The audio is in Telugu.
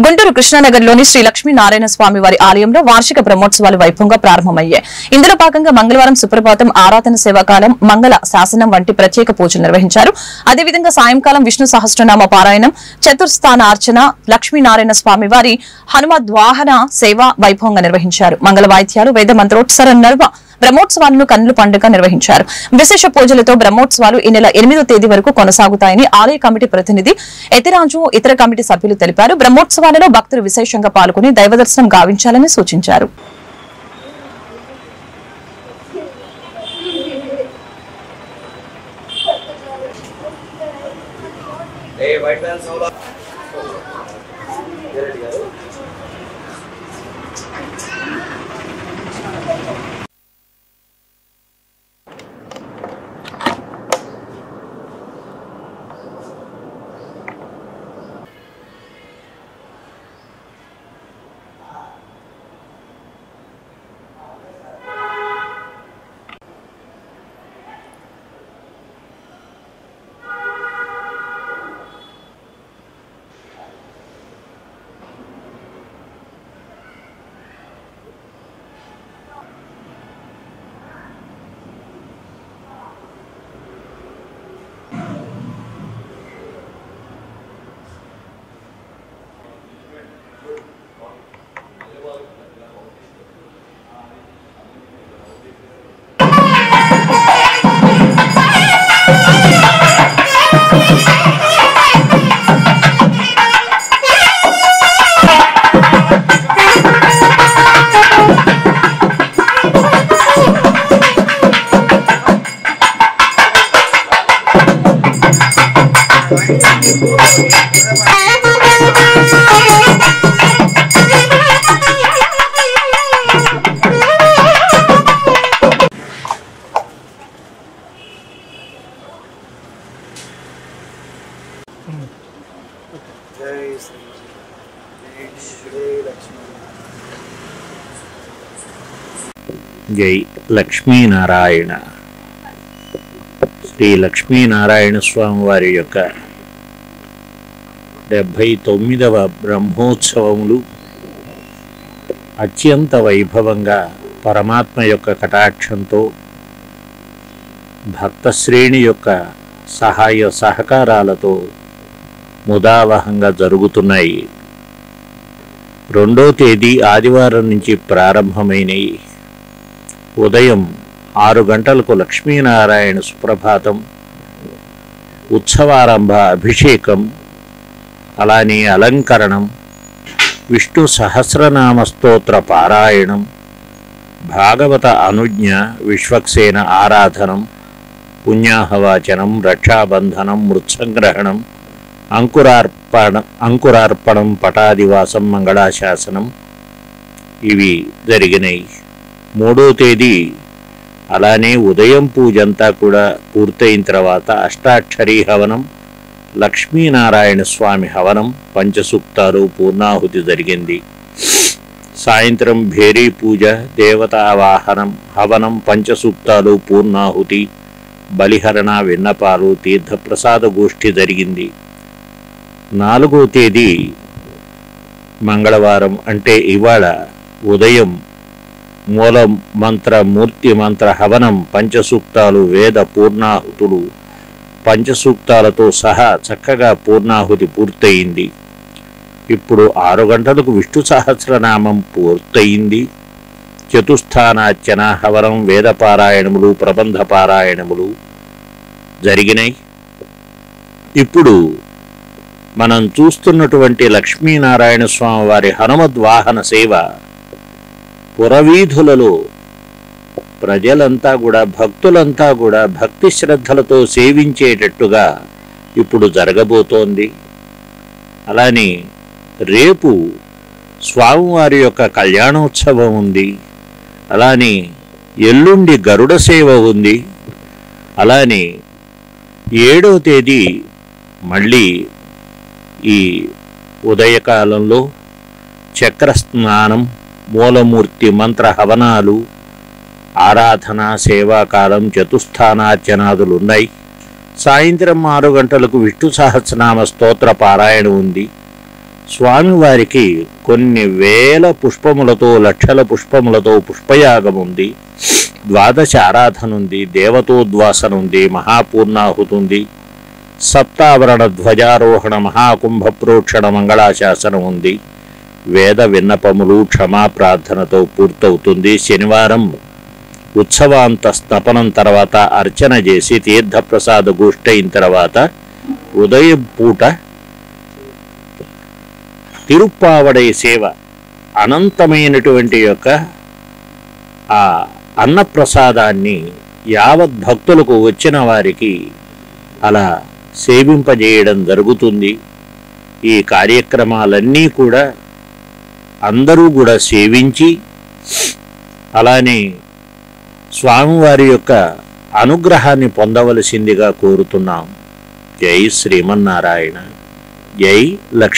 గుంటూరు కృష్ణానగర్లోని శ్రీ లక్ష్మీనారాయణ స్వామి వారి ఆలయంలో వార్షిక బ్రహ్మోత్సవాలు వైభవంగా ప్రారంభమయ్యాయి. ఇందులో భాగంగా మంగళవారం సుప్రభాతం, ఆరాధన సేవాకాలం, మంగళ శాసనం వంటి ప్రత్యేక పూజలు నిర్వహించారు. అదేవిధంగా సాయంకాలం విష్ణు సహస్రనామ పారాయణం, చతుర్స్థానార్చన, లక్ష్మీనారాయణ స్వామి వారి హనుమద్వాహన సేవ వైభవంగా నిర్వహించారు. మంగళ వాయిద్యాలు, వేద మంత్రోత్సర నర్వ బ్రహ్మోత్సవాలను కన్నుల పండుగ నిర్వహించారు. విశేష పూజలతో బ్రహ్మోత్సవాలు ఈ నెల 8వ తేదీ వరకు కొనసాగుతాయని ఆలయ కమిటీ ప్రతినిధి ఎతిరాజు, ఇతర కమిటీ సభ్యులు తెలిపారు. బ్రహ్మోత్సవాలలో భక్తులు విశేషంగా పాల్గొని దైవదర్శనం గావించాలని సూచించారు. జై లక్ష్మీనారాయణ. శ్రీ లక్ష్మీనారాయణ స్వామి వారి యొక్క 79వ బ్రహ్మోత్సవములు అత్యంత వైభవంగా పరమాత్మ యొక్క కటాక్షంతో భక్తశ్రేణి యొక్క సహాయ సహకారాలతో ముదావహంగా జరుగుతున్నాయి. 2వ తేదీ ఆదివారం నుంచి ప్రారంభమైనవి. ఉదయం 6 గంటలకు లక్ష్మీనారాయణ సుప్రభాతం, ఉత్సవారంభ అభిషేకం, అలానే అలంకరణం, విష్ణు సహస్రనామ స్తోత్ర పారాయణం, భాగవత అనుజ్ఞ, విశ్వక్సేన ఆరాధనం, పుణ్యాహవాచనం, రక్షాబంధనం, మృత్సంగ్రహణం, అంకురార్పణం, పటాదివాసం, మంగళాశాసనం ఇవి జరిగినాయి. 3వ తేదీ అలానే ఉదయం పూజంతా కూడా పూర్తయిన తర్వాత అష్టాక్షరీ హవనం, లక్ష్మీనారాయణ స్వామి హవనం, పంచసూక్తాలు, పూర్ణాహుతి జరిగింది. సాయంత్రం భేరీ పూజ, దేవతావాహనం, హవనం, పంచసూక్తాలు, పూర్ణాహుతి, బలిహరణ, విన్నపాలు, తీర్థప్రసాద గోష్ఠి జరిగింది. 4వ తేదీ మంగళవారం అంటే ఇవాళ ఉదయం మూల మంత్ర, మూర్తి మంత్ర హవనం, పంచసూక్తాలు, వేద పూర్ణాహుతులు, పంచసూక్తాలతో సహా చక్కగా పూర్ణాహుతి పూర్తయింది. ఇప్పుడు 6 గంటలకు విష్ణు సహస్రనామం పూర్తయింది. చతుస్థానార్చన, హవనం, వేద పారాయణములు, ప్రబంధ పారాయణములు జరిగినాయి. ఇప్పుడు మనం చూస్తున్నటువంటి లక్ష్మీనారాయణ స్వామి వారి హనుమద్వాహన సేవ పురవీధులలో ప్రజలంతా కూడా, భక్తులంతా కూడా భక్తి శ్రద్ధలతో సేవించేటట్టుగా ఇప్పుడు జరగబోతోంది. అలానే రేపు స్వామివారి యొక్క కళ్యాణోత్సవం ఉంది. అలానే ఎల్లుండి గరుడ సేవ ఉంది. అలానే 7వ తేదీ మళ్ళీ ఈ ఉదయకాలంలో చక్రస్నానం, మూలమూర్తి మంత్ర హవనాలు, ఆరాధన, సేవాకాలం, చతుస్థానార్చనాదులున్నాయి. సాయంత్రం 6 గంటలకు విష్ణు సహస్రనామ స్తోత్ర పారాయణ ఉంది. స్వామివారికి కొన్ని వేల పుష్పములతో, లక్షల పుష్పములతో పుష్పయాగం ఉంది, ద్వాదశ ఆరాధన ఉంది, దేవతోద్వాసన ఉంది, మహాపూర్ణాహుతి ఉంది, సప్తావరణ ధ్వజారోహణ, మహాకుంభ ప్రోక్షణ, మంగళాశాసనం ఉంది, వేద విన్నపములు క్షమా ప్రార్థనతో పూర్తవుతుంది. శనివారం ఉత్సవాంత స్తపనం తర్వాత అర్చన చేసి తీర్థప్రసాద గోష్ఠి అయిన తర్వాత ఉదయం పూట తిరుప్పావడై సేవ, అనంతమైనటువంటి యొక్క ఆ అన్నప్రసాదాన్ని యావత్ భక్తులకు వచ్చిన వారికి అలా సేవింపజేయడం జరుగుతుంది. ఈ కార్యక్రమాలన్నీ కూడా అందరూ కూడా సేవించి అలానే స్వామివారి యొక్క అనుగ్రహాన్ని పొందవలసిందిగా కోరుతున్నాం. జై శ్రీమన్నారాయణ. జై లక్ష్మీ.